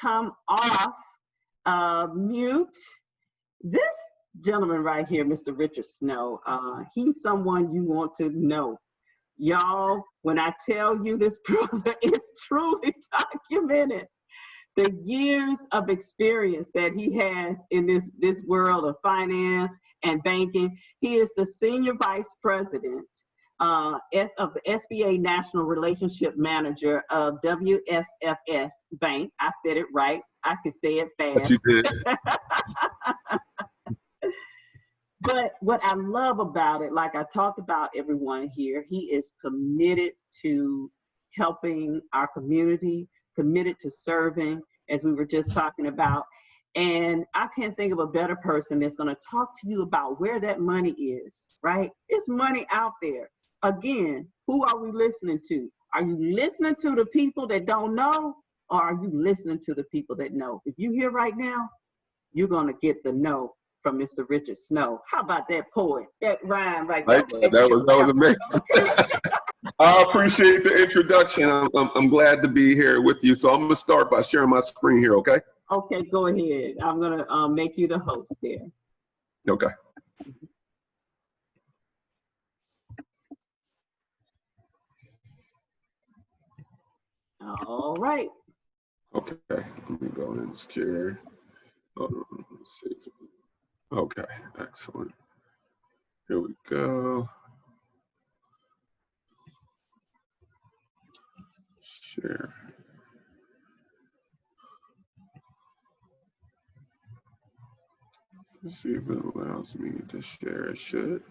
come off mute. This gentleman right here, Mr. Richard Snow, he's someone you want to know. Y'all, when I tell you this brother is truly documented, the years of experience that he has in this world of finance and banking. He is the Senior Vice President of the SBA National Relationship Manager of WSFS Bank. I said it right. I could say it fast. But you did. But what I love about it, like I talked about everyone here, he is committed to helping our community, committed to serving, as we were just talking about. And I can't think of a better person that's going to talk to you about where that money is, right? It's money out there. Again, who are we listening to? Are you listening to the people that don't know, or are you listening to the people that know? If you're here right now, you're going to get the know from Mr. Richard Snow. How about that poet? That rhyme right there. That was amazing. I appreciate the introduction. I'm glad to be here with you. So I'm going to start by sharing my screen here, okay? Okay, go ahead. I'm going to make you the host there. Okay. All right. Okay, let me go and share. Let's see. Okay, excellent. Here we go. Share. Let's see if it allows me to share. It should.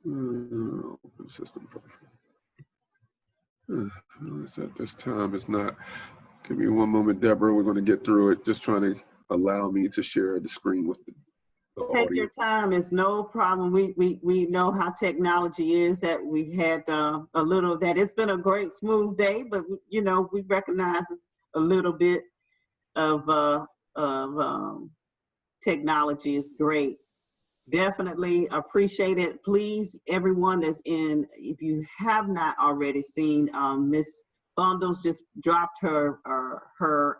Open system. It's at this time. It's not. Give me one moment, Deborah. We're going to get through it. Just trying to allow me to share the screen with the Take audience. your time. It's no problem. We know how technology is. That we've had a little. That it's been a great smooth day, but you know we recognize a little bit of technology is great. Definitely appreciate it. Please, everyone that's in, if you have not already seen, Miss Bundles just dropped her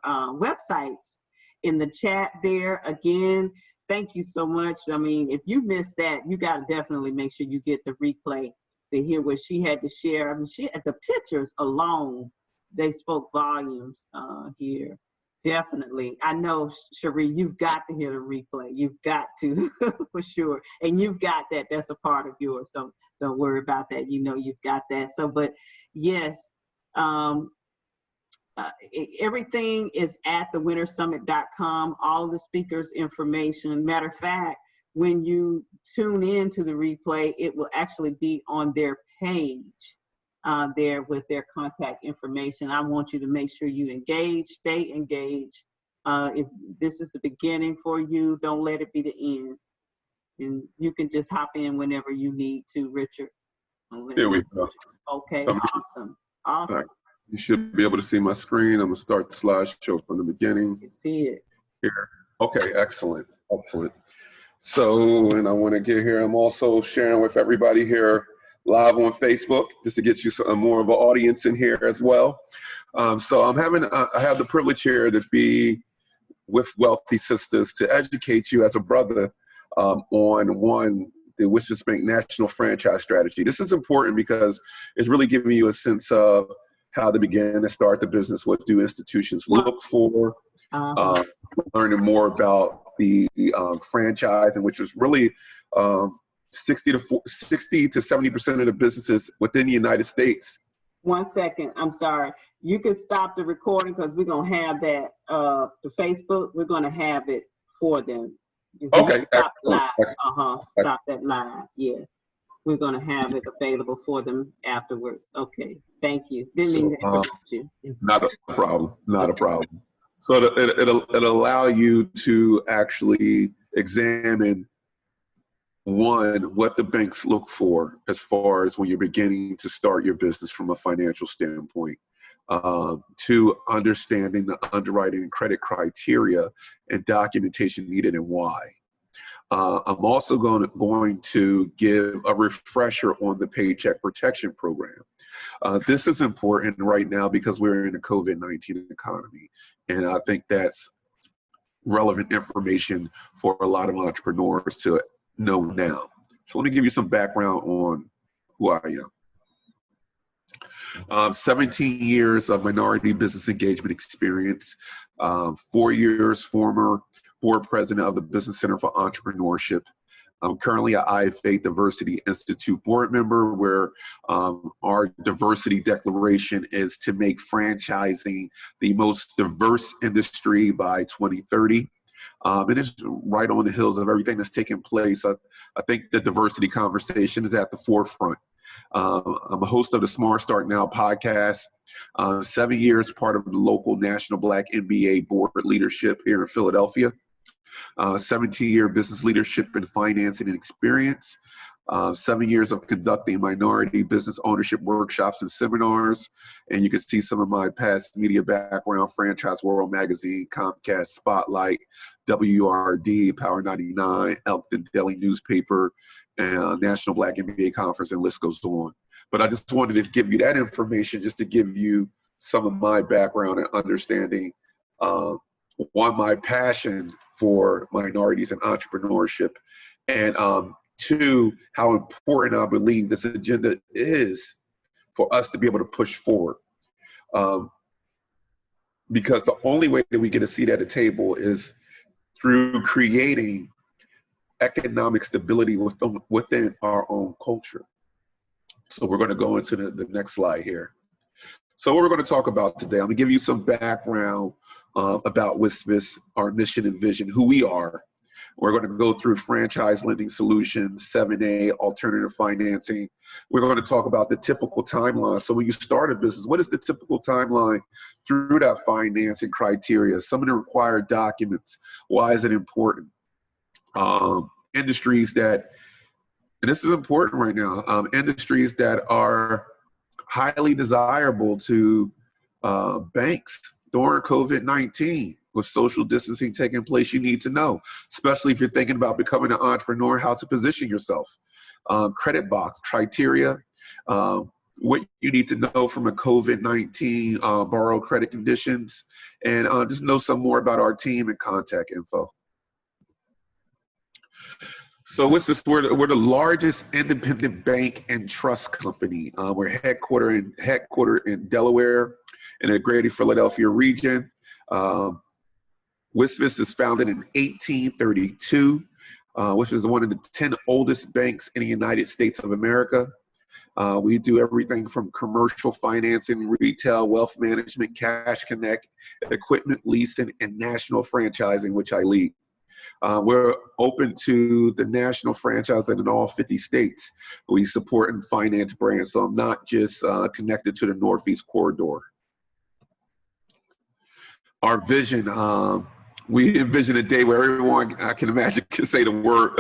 websites in the chat there. Again, thank you so much. I mean, if you missed that, you got to definitely make sure you get the replay to hear what she had to share. I mean, the pictures alone, they spoke volumes here. Definitely. I know, Cherie, you've got to hear the replay. You've got to, for sure. And you've got that. That's a part of yours. So don't worry about that. You know you've got that. So, but yes, everything is at thewinnersummit.com. All the speakers' information. Matter of fact, when you tune in to the replay, it will actually be on their page. There with their contact information. I want you to make sure you engage, stay engaged. If this is the beginning for you, don't let it be the end. And you can just hop in whenever you need to, Richard. Here we go. Okay, awesome. Awesome. Right. You should be able to see my screen. I'm going to start the slideshow from the beginning. You can see it. Here. Okay, excellent. Excellent. So, and I want to get here. I'm also sharing with everybody here live on Facebook, just to get you some more of an audience in here as well. So I have the privilege here to be with Wealthy Sisters to educate you as a brother on the Wishes Bank National Franchise Strategy. This is important because it's really giving you a sense of how to begin to start the business, what do institutions look for, learning more about the franchising, which is really 60 to 70% of the businesses within the United States. 1 second, I'm sorry. You can stop the recording because we're gonna have that the Facebook. We're gonna have it for them. Okay. Stop live. Stop that live. Yeah, we're gonna have it available for them afterwards. Okay. Thank you. Didn't mean to interrupt you. Not a problem. Not a problem. So it'll allow you to actually examine what the banks look for as far as when you're beginning to start your business from a financial standpoint, to understanding the underwriting and credit criteria and documentation needed and why. I'm also going to give a refresher on the Paycheck Protection program. This is important right now because we're in a COVID-19 economy, and I think that's relevant information for a lot of entrepreneurs to know now. So let me give you some background on who I am. 17 years of minority business engagement experience, 4 years former board president of the Business Center for Entrepreneurship. I'm currently an IFA Diversity Institute board member, where our diversity declaration is to make franchising the most diverse industry by 2030. And it's right on the heels of everything that's taking place. I think the diversity conversation is at the forefront. I'm a host of the Smart Start Now podcast. 7 years part of the local National Black MBA board leadership here in Philadelphia. 17-year business leadership and financing and experience. 7 years of conducting minority business ownership workshops and seminars. And you can see some of my past media background: Franchise World Magazine, Comcast Spotlight, WRD, Power 99, Elkton Daily Newspaper, and National Black MBA Conference, and list goes on. But I just wanted to give you that information just to give you some of my background and understanding. One, my passion for minorities and entrepreneurship, and two, how important I believe this agenda is for us to be able to push forward. Because the only way that we get a seat at the table is through creating economic stability within our own culture. So we're going to go into the next slide here. So what we're going to talk about today, I'm going to give you some background about WSFS, our mission and vision, who we are. We're going to go through franchise lending solutions, 7A, alternative financing. We're going to talk about the typical timeline. So when you start a business, what is the typical timeline through that financing criteria? Some of the required documents. Why is it important? Industries that, and this is important right now, industries that are highly desirable to banks during COVID-19. With social distancing taking place, you need to know, especially if you're thinking about becoming an entrepreneur, how to position yourself. Credit box criteria, what you need to know from a COVID-19 borrow credit conditions, and just know some more about our team and contact info. So we're the largest independent bank and trust company. We're headquartered in Delaware in the greater Philadelphia region. WSFS is founded in 1832, which is one of the 10 oldest banks in the United States of America. We do everything from commercial financing, retail, wealth management, cash connect, equipment leasing, and national franchising, which I lead. We're open to the national franchising in all 50 states. We support and finance brands, so I'm not just connected to the Northeast corridor. Our vision, we envision a day where everyone I can imagine can say the word,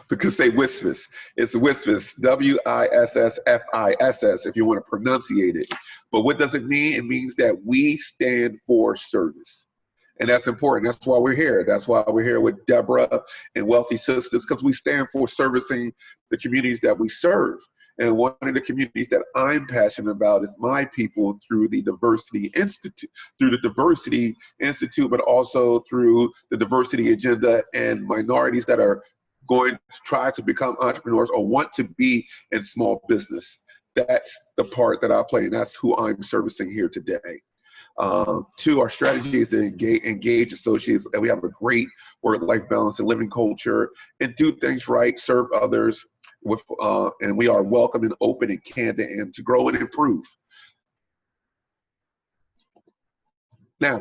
can say WSFS. It's WSFS, WISSFISS, if you want to pronunciate it. But what does it mean? It means that we stand for service. And that's important. That's why we're here. That's why we're here with Deborah and Wealthy Sisters, because we stand for servicing the communities that we serve. And one of the communities that I'm passionate about is my people through the Diversity Institute, but also through the diversity agenda and minorities that are going to try to become entrepreneurs or want to be in small business. That's the part that I play, and that's who I'm servicing here today. Two, our strategy is to engage associates, and we have a great work-life balance and living culture, and do things right, serve others, with, and we are welcome and open and candid and to grow and improve. Now,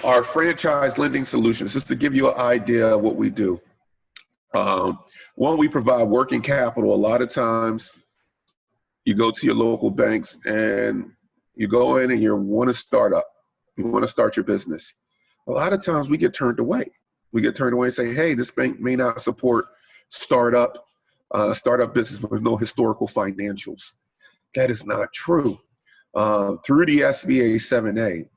our franchise lending solutions, just to give you an idea of what we do. One, we provide working capital. A lot of times you go to your local banks and you go in and you want to start up. You want to start your business. A lot of times we get turned away. We get turned away and say, hey, this bank may not support startup business with no historical financials. That is not true. Through the SBA 7A,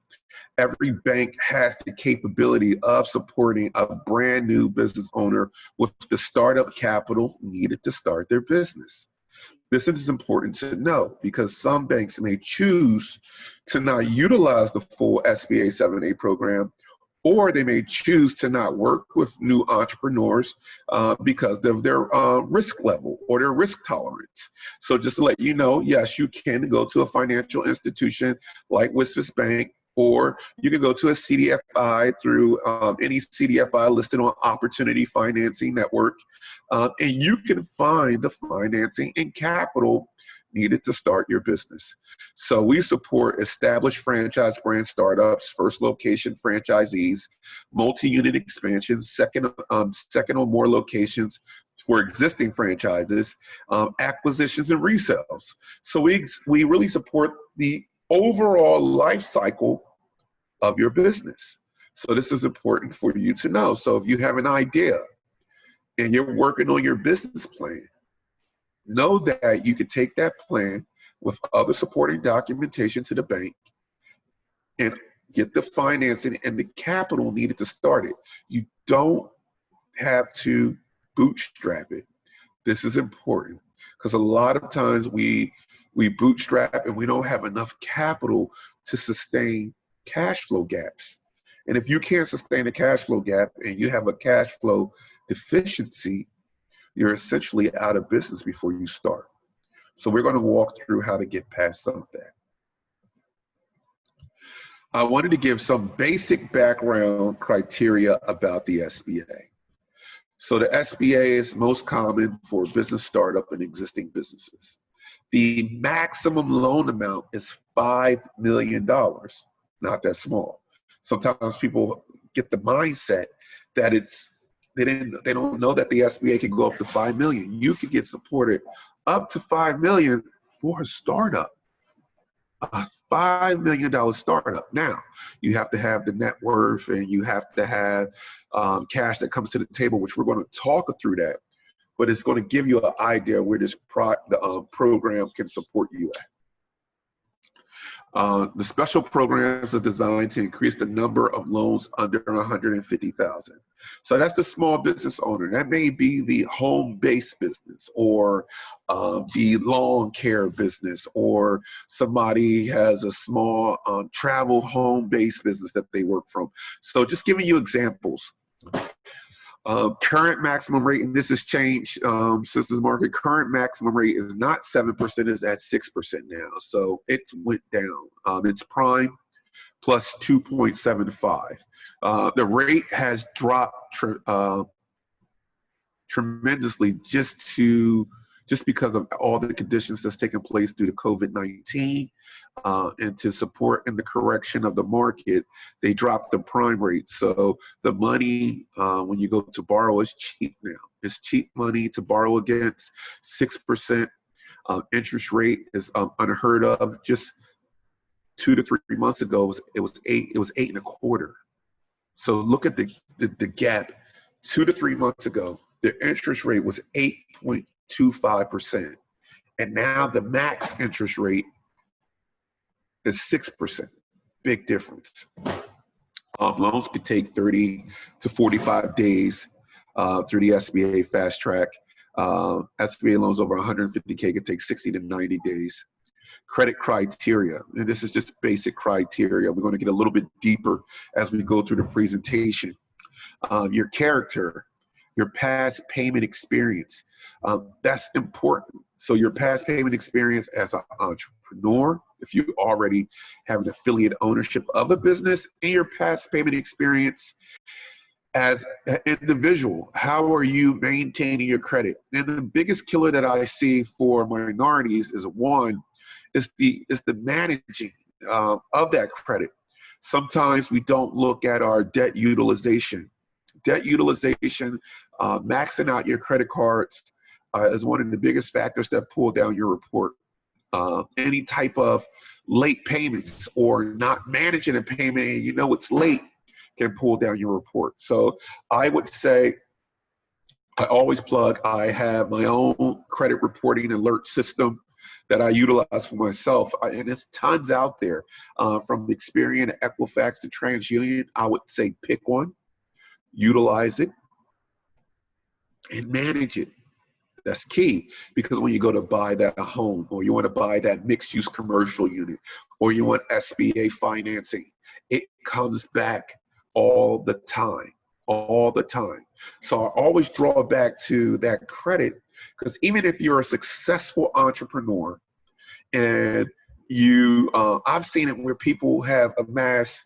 Every bank has the capability of supporting a brand new business owner with the startup capital needed to start their business. This is important to know because some banks may choose to not utilize the full SBA 7A program, or they may choose to not work with new entrepreneurs because of their risk level or their risk tolerance. So just to let you know, yes, you can go to a financial institution like Wisvis Bank, or you can go to a CDFI through any CDFI listed on Opportunity Financing Network, and you can find the financing and capital needed to start your business. So we support established franchise brand startups, first location franchisees, multi-unit expansions, second or more locations for existing franchises, acquisitions and resales. So we really support the overall life cycle of your business. So this is important for you to know. So if you have an idea and you're working on your business plan, know that you can take that plan with other supporting documentation to the bank and get the financing and the capital needed to start it. You don't have to bootstrap it. This is important because a lot of times we bootstrap and we don't have enough capital to sustain cash flow gaps. And if you can't sustain a cash flow gap and you have a cash flow deficiency, you're essentially out of business before you start. So we're going to walk through how to get past some of that. I wanted to give some basic background criteria about the SBA. So the SBA is most common for business startup and existing businesses. The maximum loan amount is $5 million, not that small. Sometimes people get the mindset that they don't know that the SBA can go up to 5 million. You can get supported up to 5 million for a startup. A $5 million startup. Now, you have to have the net worth and you have to have cash that comes to the table, which we're going to talk through that. But it's going to give you an idea where this program can support you at. The special programs are designed to increase the number of loans under 150,000. So that's the small business owner. That may be the home-based business, or the lawn care business, or somebody has a small travel home-based business that they work from. So just giving you examples. Current maximum rate, and this has changed since this market, current maximum rate is not 7%, it's at 6% now. So it's went down. It's prime plus 2.75. The rate has dropped tremendously just because of all the conditions that's taken place due to COVID-19, and to support in the correction of the market, they dropped the prime rate. So the money, when you go to borrow, is cheap now. It's cheap money to borrow against. 6% interest rate is unheard of. Just 2 to 3 months ago, it was 8.25. So look at the gap. 2 to 3 months ago, the interest rate was 8.25%, and now the max interest rate is 6%. Big difference. Loans could take 30 to 45 days through the SBA Fast Track. SBA loans over 150K could take 60 to 90 days. Credit criteria, and this is just basic criteria. We're going to get a little bit deeper as we go through the presentation. Your character, your past payment experience, that's important. So your past payment experience as an entrepreneur, if you already have an affiliate ownership of a business, and your past payment experience as an individual. How are you maintaining your credit? And the biggest killer that I see for minorities is the managing of that credit. Sometimes we don't look at our debt utilization. Debt utilization, maxing out your credit cards is one of the biggest factors that pull down your report. Any type of late payments or not managing a payment and you know it's late can pull down your report. So I would say, I always plug, I have my own credit reporting alert system. that I utilize for myself, and there's tons out there, from Experian to Equifax to TransUnion. I would say pick one, utilize it, and manage it. That's key, because when you go to buy that home, or you want to buy that mixed-use commercial unit, or you want SBA financing, it comes back all the time, all the time. So I always draw back to that credit, because even if you're a successful entrepreneur and you, I've seen it where people have amassed,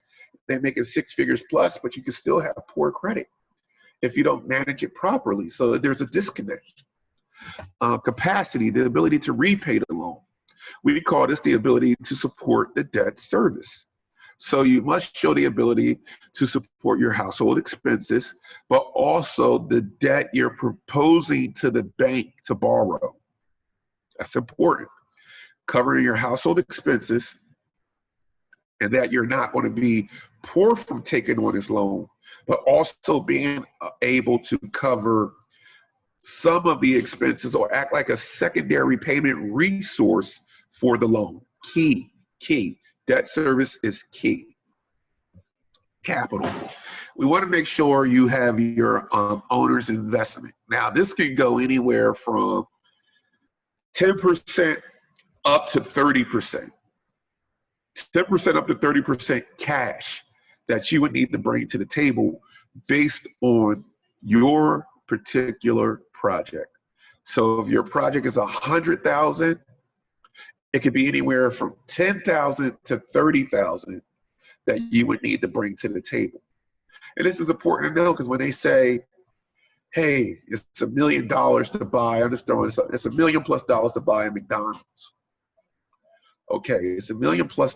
they're making six figures plus, but you can still have poor credit if you don't manage it properly. So there's a disconnect. Capacity, the ability to repay the loan. We call this the ability to support the debt service. So you must show the ability to support your household expenses, but also the debt you're proposing to the bank to borrow. That's important. Covering your household expenses, and that you're not going to be poor from taking on this loan, but also being able to cover some of the expenses or act like a secondary payment resource for the loan. Key. Debt service is key. Capital. We want to make sure you have your owner's investment. Now, this can go anywhere from 10% up to 30%. 10% up to 30% cash that you would need to bring to the table based on your particular project. So if your project is 100,000, it could be anywhere from 10,000 to 30,000 that you would need to bring to the table. And this is important to know, because when they say, hey, it's $1 million to buy, I'm just throwing this up, it's $1 million plus to buy a McDonald's. Okay, it's $1 million plus,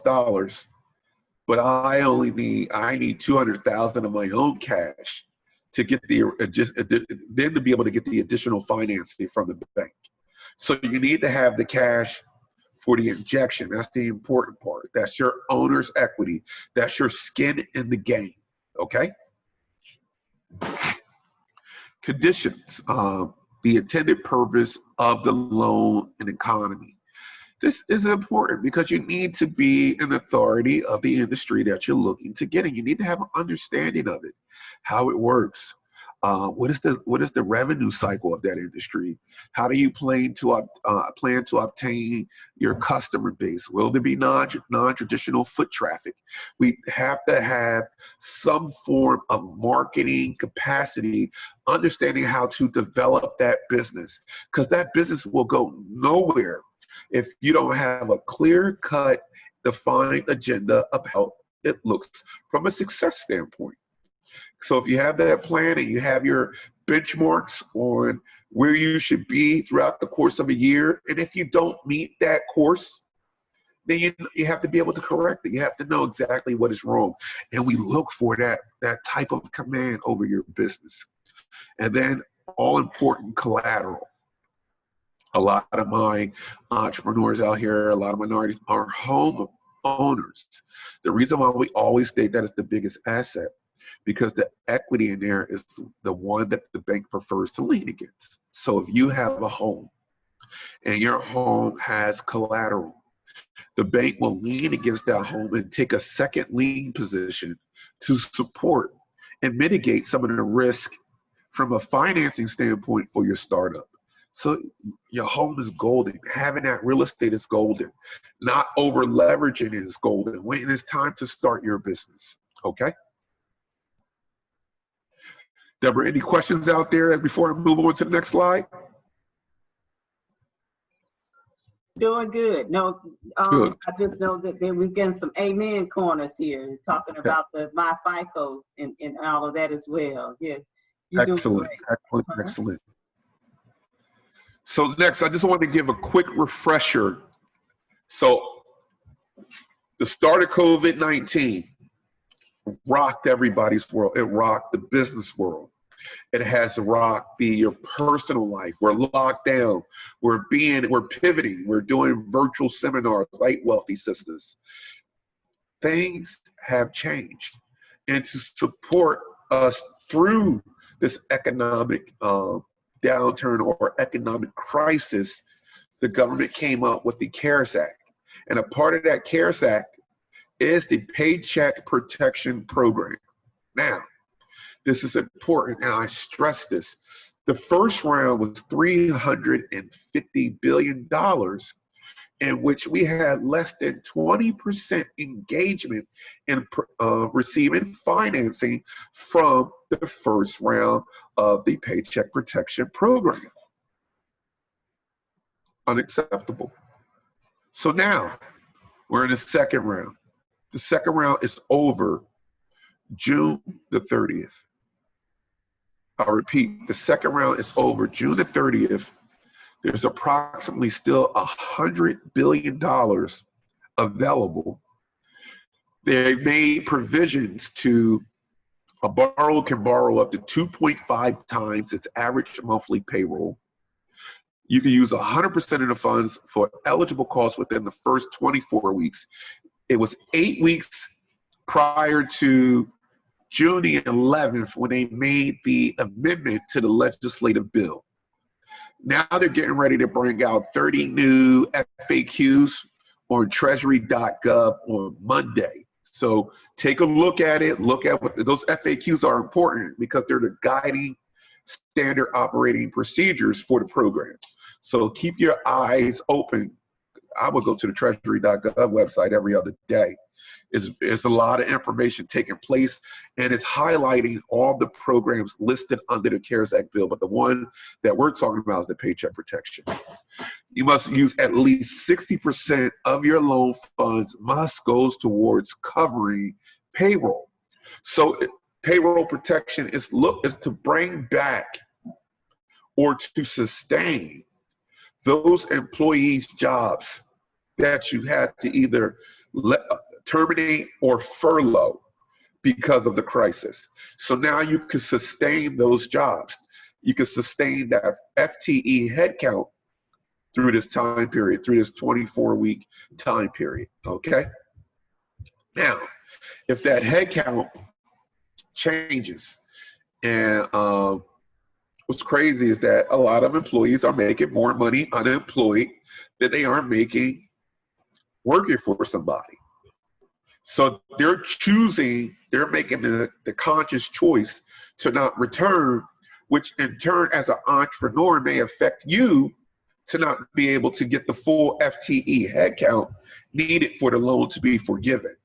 but I need 200,000 of my own cash to get then to be able to get the additional financing from the bank. So you need to have the cash for the injection. That's the important part. That's your owner's equity. That's your skin in the game. Okay? Conditions. The intended purpose of the loan and economy. This is important because you need to be an authority of the industry that you're looking to get in. You need to have an understanding of it, how it works. What is the revenue cycle of that industry? How do you plan to obtain your customer base? Will there be non-traditional foot traffic? We have to have some form of marketing capacity, understanding how to develop that business, because that business will go nowhere if you don't have a clear-cut, defined agenda of how it looks from a success standpoint. So if you have that plan and you have your benchmarks on where you should be throughout the course of a year, and if you don't meet that course, then you have to be able to correct it. You have to know exactly what is wrong. And we look for that type of command over your business. And then all important collateral. A lot of my entrepreneurs out here, a lot of minorities are home owners. The reason why we always state that is the biggest asset, because the equity in there is the one that the bank prefers to lean against. So if you have a home and your home has collateral, the bank will lean against that home and take a second lien position to support and mitigate some of the risk from a financing standpoint for your startup. So your home is golden. Having that real estate is golden. Not over leveraging it is golden. When it's time to start your business, okay? Deborah, any questions out there before I move on to the next slide? Doing good. No, Good. I just know that we've getting some amen corners here, talking about the my FICOs and all of that as well. Yeah, you're Excellent, doing excellent, great. excellent. So next, I just want to give a quick refresher. So the start of COVID-19 rocked everybody's world. It rocked the business world. It has rocked your personal life. We're locked down. We're pivoting. We're doing virtual seminars like Wealthy Sisters. Things have changed. And to support us through this economic downturn or economic crisis, the government came up with the CARES Act. And a part of that CARES Act is the Paycheck Protection Program. Now, this is important, and I stress this. The first round was $350 billion, in which we had less than 20% engagement in receiving financing from the first round of the Paycheck Protection Program. Unacceptable. So now we're in the second round. The second round is over June the 30th. I'll repeat, the second round is over June the 30th. There's approximately still $100 billion available. They made provisions to a borrower can borrow up to 2.5 times its average monthly payroll. You can use 100% of the funds for eligible costs within the first 24 weeks. It was 8 weeks prior to June the 11th when they made the amendment to the legislative bill. Now they're getting ready to bring out 30 new FAQs on treasury.gov on Monday. So take a look at it. Look at what those FAQs are important because they're the guiding standard operating procedures for the program. So keep your eyes open. I would go to the treasury.gov website every other day. It's a lot of information taking place, and it's highlighting all the programs listed under the CARES Act bill, but the one that we're talking about is the Paycheck Protection. You must use at least 60% of your loan funds must goes towards covering payroll. So payroll protection is to bring back or to sustain those employees' jobs that you had to either terminate or furlough because of the crisis. So now you can sustain those jobs. You can sustain that FTE headcount through this time period, through this 24-week time period, okay? Now, if that headcount changes, and what's crazy is that a lot of employees are making more money unemployed than they are making working for somebody. So they're making the conscious choice to not return, which in turn as an entrepreneur may affect you to not be able to get the full FTE headcount needed for the loan to be forgiven.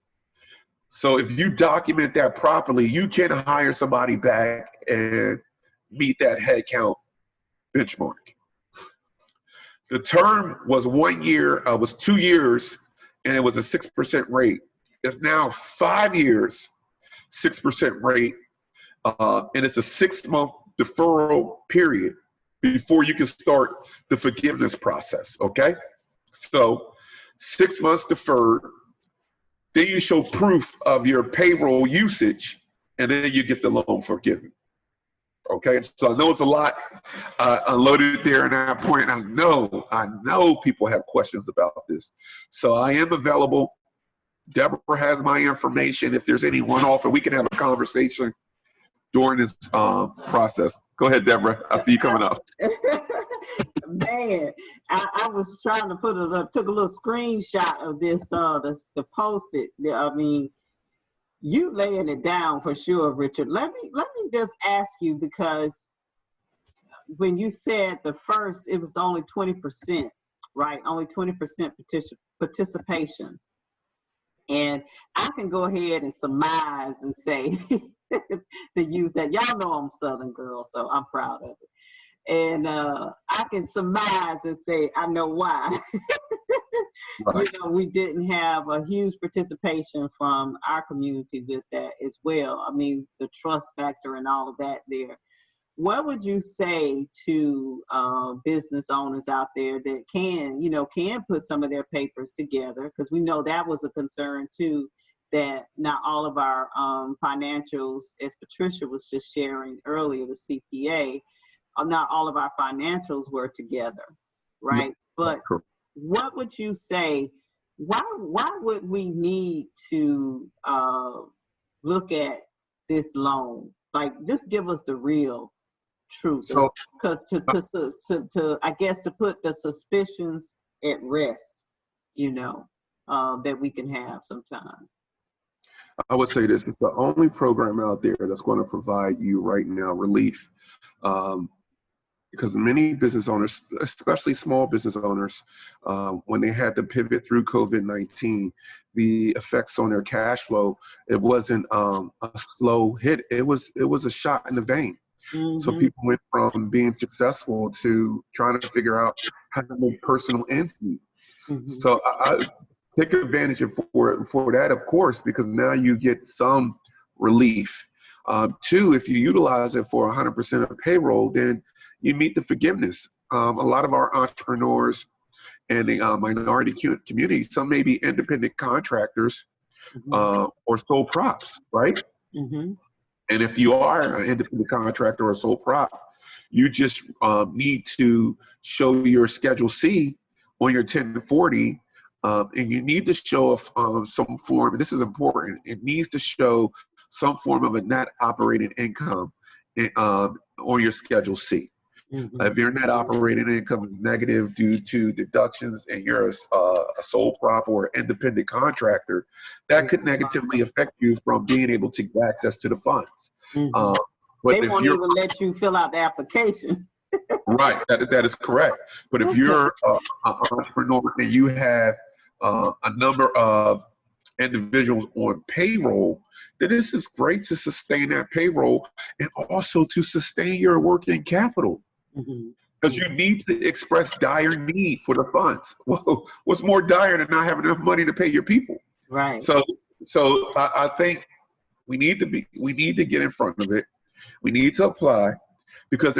So if you document that properly, you can hire somebody back and meet that headcount benchmark. The term was 1 year, was 2 years, and it was a 6% rate. It's now 5 years, 6% rate, and it's a 6-month deferral period before you can start the forgiveness process, okay? So 6 months deferred, then you show proof of your payroll usage, and then you get the loan forgiven. Okay, so I know it's a lot unloaded there in that point. I know people have questions about this. So I am available. Deborah has my information. If there's any one-off, and we can have a conversation during this process. Go ahead, Deborah. I see you coming up. Man, I was trying to put it up, took a little screenshot of this to post it. I mean, you laying it down for sure, Richard. Let me just ask you, because when you said the first, it was only 20%, right? Only 20% participation. And I can go ahead and surmise and say, to use that, y'all know I'm Southern girl, so I'm proud of it. And I can surmise and say, I know why. Right. You know, we didn't have a huge participation from our community with that as well. I mean, the trust factor and all of that there. What would you say to business owners out there that can put some of their papers together? Because we know that was a concern too, that not all of our financials, as Patricia was just sharing earlier, the CPA, not all of our financials were together, right? But what would you say, why would we need to look at this loan? Like, just give us the real True. So Because I guess to put the suspicions at rest, that we can have sometimes. I would say this is the only program out there that's going to provide you right now relief. Because many business owners, especially small business owners, when they had to pivot through COVID-19, the effects on their cash flow, it wasn't a slow hit. It was a shot in the vein. So people went from being successful to trying to figure out how to make personal ends meet. So I take advantage of for that, of course, because now you get some relief. Two, if you utilize it for 100% of payroll, then you meet the forgiveness. A lot of our entrepreneurs and the minority community, some may be independent contractors or sole props, right? And if you are an independent contractor or sole prop, you just need to show your Schedule C on your 1040, and you need to show some form, and this is important, it needs to show some form of a net operating income on your Schedule C. If your net operating income is negative due to deductions and you're a sole prop or independent contractor, that could negatively affect you from being able to get access to the funds. But they won't even let you fill out the application. Right, that is correct. But if you're an entrepreneur and you have a number of individuals on payroll, then this is great to sustain that payroll and also to sustain your working capital. Because you need to express dire need for the funds. Well, what's more dire than not having enough money to pay your people? Right. So I think we need to get in front of it. We need to apply because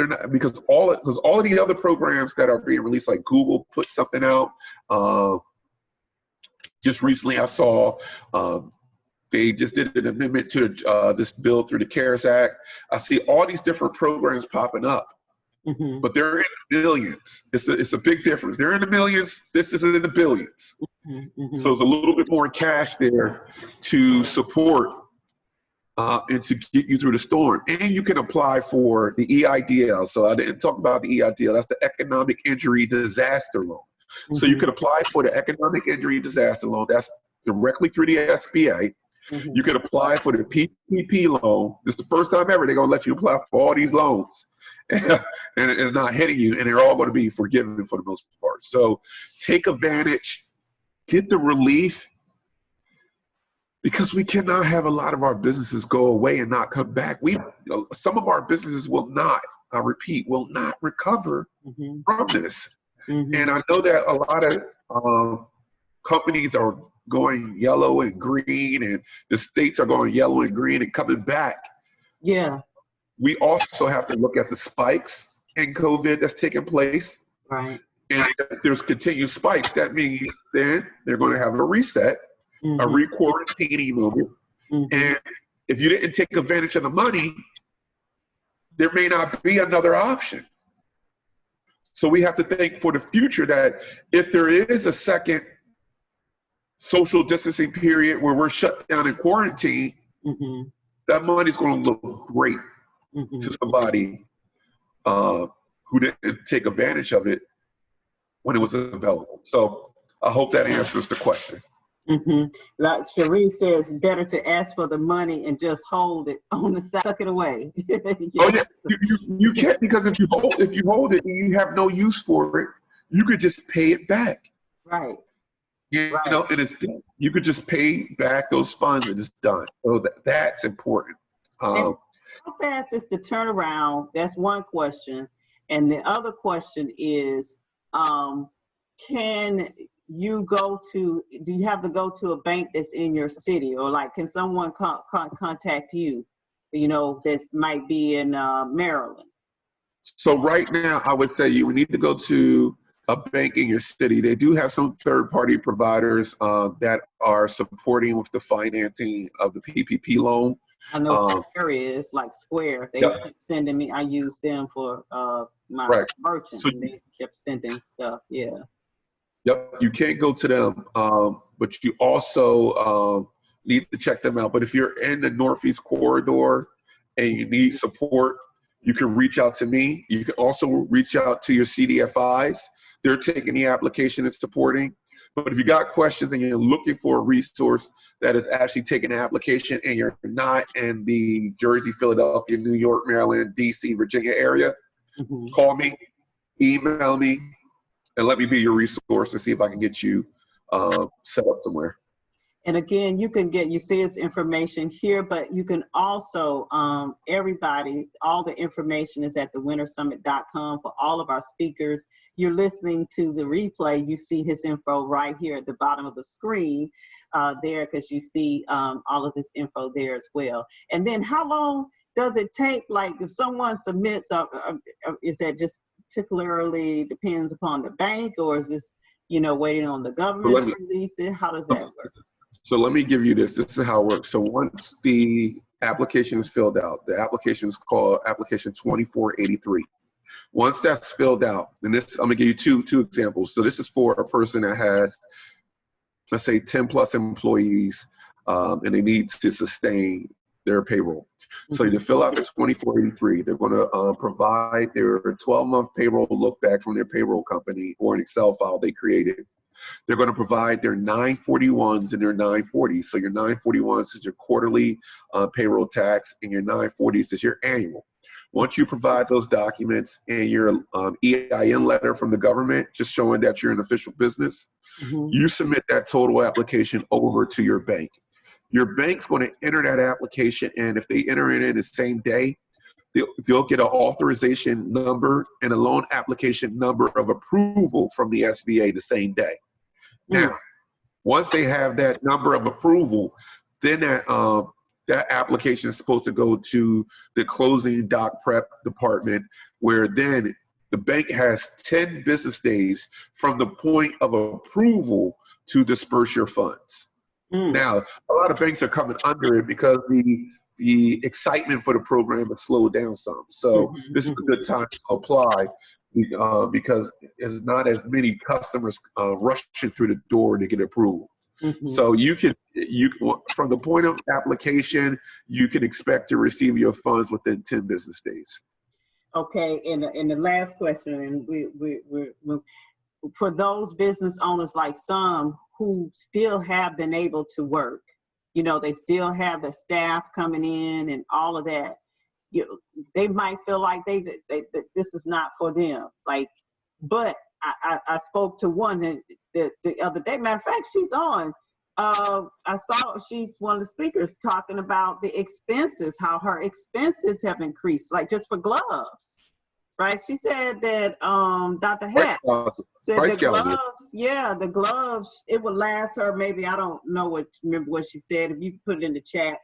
all of the other programs that are being released, like Google put something out. Just recently, I saw they just did an amendment to this bill through the CARES Act. I see all these different programs popping up. But they're in the millions. It's a big difference. They're in the millions. This is in the billions. So there's a little bit more cash there to support and to get you through the storm. And you can apply for the EIDL. So I didn't talk about the EIDL. That's the Economic Injury Disaster Loan. So you can apply for the Economic Injury Disaster Loan. That's directly through the SBA. You can apply for the PPP loan. This is the first time ever they're going to let you apply for all these loans. And it's not hitting you, and they're all going to be forgiven for the most part. So take advantage, get the relief, because we cannot have a lot of our businesses go away and not come back. Some of our businesses will not, I repeat, will not recover from this. And I know that a lot of companies are going yellow and green, and the states are going yellow and green and coming back. Yeah. We also have to look at the spikes in COVID that's taking place. Right. And if there's continued spikes, that means then they're going to have a reset, a re-quarantining moment. And if you didn't take advantage of the money, there may not be another option. So we have to think for the future that if there is a second social distancing period where we're shut down in quarantine, that money's going to look great to somebody who didn't take advantage of it when it was available. So I hope that answers the question. Like Cherie says, better to ask for the money and just hold it on the side, tuck it away. Oh yeah, you can't, because if you hold it and you have no use for it, you could just pay it back. Right. You know, and it's done. You could just pay back those funds and it's done. So that's important. How fast is the turnaround? That's one question. And the other question is, do you have to go to a bank that's in your city, or like, can someone contact you, that might be in Maryland? So right now, I would say you need to go to a bank in your city. They do have some third-party providers that are supporting with the financing of the PPP loan. I know Square is, like Square. They kept sending me. I use them for my merchant. So, and they kept sending stuff. Yeah. Yep. You can't go to them, but you also need to check them out. But if you're in the Northeast corridor and you need support, You can reach out to me. You can also reach out to your CDFIs. They're taking the application and supporting. But if you got questions and you're looking for a resource that is actually taking an application and you're not in the Jersey, Philadelphia, New York, Maryland, DC, Virginia area, call me, email me, and let me be your resource and see if I can get you set up somewhere. And again, you see his information here, but you can also, everybody, all the information is at thewintersummit.com for all of our speakers. You're listening to the replay, you see his info right here at the bottom of the screen there, because you see all of this info there as well. And then how long does it take, like if someone submits, is that just particularly depends upon the bank, or is this, waiting on the government to release it? How does that work? So let me give you this. This is how it works. So once the application is filled out, the application is called application 2483. Once that's filled out, and this, I'm gonna give you two examples. So this is for a person that has, let's say 10 plus employees, and they need to sustain their payroll. So you fill out the 2483. They're gonna provide their 12-month payroll look back from their payroll company or an Excel file they created. They're going to provide their 941s and their 940s. So your 941s is your quarterly payroll tax, and your 940s is your annual. Once you provide those documents and your EIN letter from the government, just showing that you're an official business, you submit that total application over to your bank. Your bank's going to enter that application, and if they enter it in the same day, they'll get an authorization number and a loan application number of approval from the SBA the same day. Now, once they have that number of approval, then that application is supposed to go to the closing doc prep department, where then the bank has 10 business days from the point of approval to disperse your funds. Now, a lot of banks are coming under it because the excitement for the program has slowed down some. So this is a good time to apply because there's not as many customers rushing through the door to get approval. So you can from the point of application, you can expect to receive your funds within 10 business days. Okay, and the last question, and we for those business owners, like some who still have been able to work, they still have the staff coming in and all of that. They might feel like they this is not for them. But I spoke to one the other day. Matter of fact, she's on. I saw she's one of the speakers talking about the expenses, how her expenses have increased, like just for gloves. Right? She said that Dr. Hatch said the gloves, the gloves, it would last her maybe, I don't know remember what she said. If you could put it in the chat,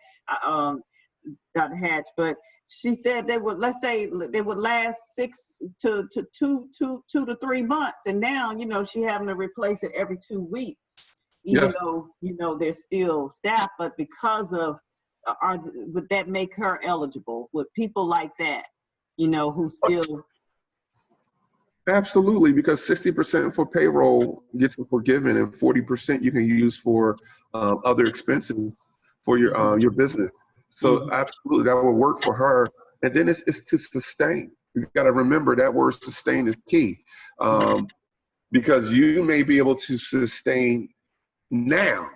Dr. Hatch, but she said they would, let's say they would last 6 to 2 to 3 months, and now she having to replace it every 2 weeks, even though there's still staff. But because of would that make her eligible with people like that, who still? Absolutely, because 60% for payroll gets forgiven, and 40% you can use for other expenses for your business. So absolutely, that will work for her. And then it's to sustain. You got to remember that word sustain is key, because you may be able to sustain now,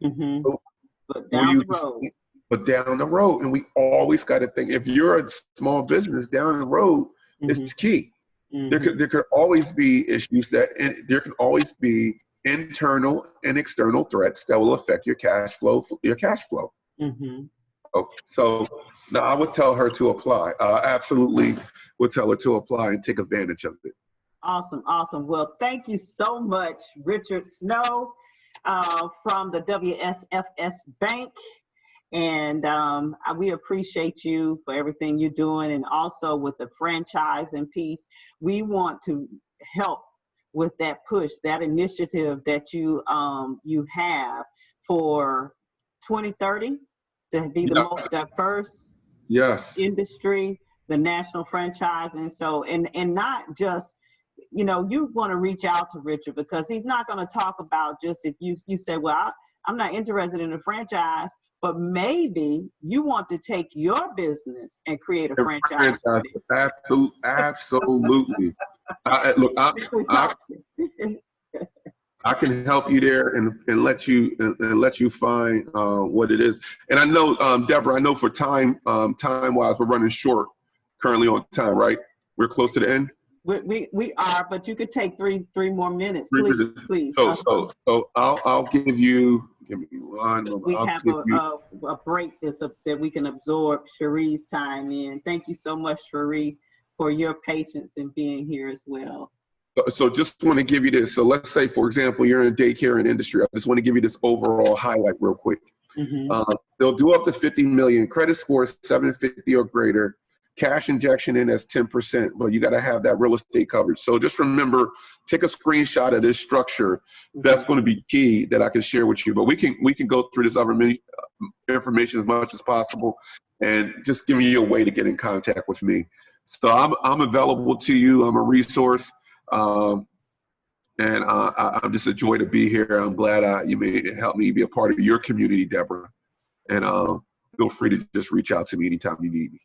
but down the road. But down the road, and we always got to think, if you're a small business, down the road is key. There could always be issues there can always be internal and external threats that will affect your cash flow. Okay, so now I would tell her to apply. Absolutely would tell her to apply and take advantage of it. Awesome. Well, thank you so much, Richard Snow from the WSFS Bank. And we appreciate you for everything you're doing, and also with the franchising piece. We want to help with that push, that initiative that you have for 2030 to be the most diverse industry, the national franchising. So, and not just, you want to reach out to Richard, because he's not going to talk about just if you say, well, I'm not interested in a franchise, but maybe you want to take your business and create a franchise. Absolutely. Look, I can help you there and let you find what it is. And I know, Deborah, I know for time wise, we're running short currently on time, right? We're close to the end. We are, but you could take three more minutes, please. So I'll give me one. We have a break that we can absorb Cherie's time in. Thank you so much, Cherie, for your patience in being here as well. So just want to give you this. So let's say, for example, you're in daycare and industry. I just want to give you this overall highlight real quick. They'll do up to 50 million. Credit score is 750 or greater. Cash injection in as 10%, but you got to have that real estate coverage. So just remember, take a screenshot of this structure. That's going to be key that I can share with you. But we can go through this other information as much as possible, and just giving you a way to get in contact with me. So I'm available to you. I'm a resource. And I'm just a joy to be here. I'm glad you may help me be a part of your community, Deborah. And feel free to just reach out to me anytime you need me.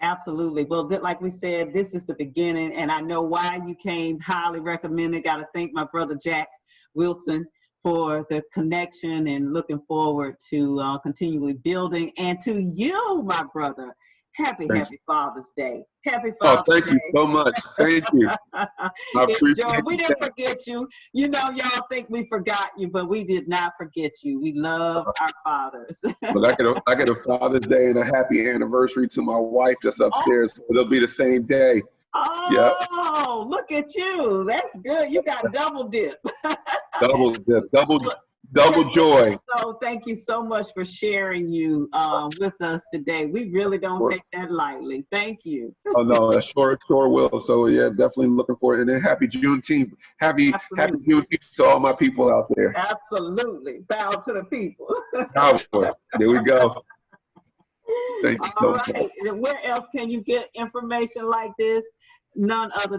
Absolutely. Well, like we said, this is the beginning, and I know why you came. Highly recommended. Got to thank my brother Jack Wilson for the connection, and looking forward to continually building. And to you, my brother, happy Father's Day. Happy Father's Day. Oh, thank you so much. Thank you. We didn't forget you. You know, y'all think we forgot you, but we did not forget you. We love our fathers. But I get a Father's Day and a happy anniversary to my wife just upstairs. So it'll be the same day. Oh, Look at you. That's good. You got double dip. Double dip. Double joy. So thank you so much for sharing you with us today. We really don't take that lightly. Thank you. Oh no, I sure will. So yeah, definitely looking forward. And then happy Juneteenth. Happy Juneteenth to all my people out there. Absolutely. Bow to the people. There we go. Thank you so much. All right. Where else can you get information like this? None other than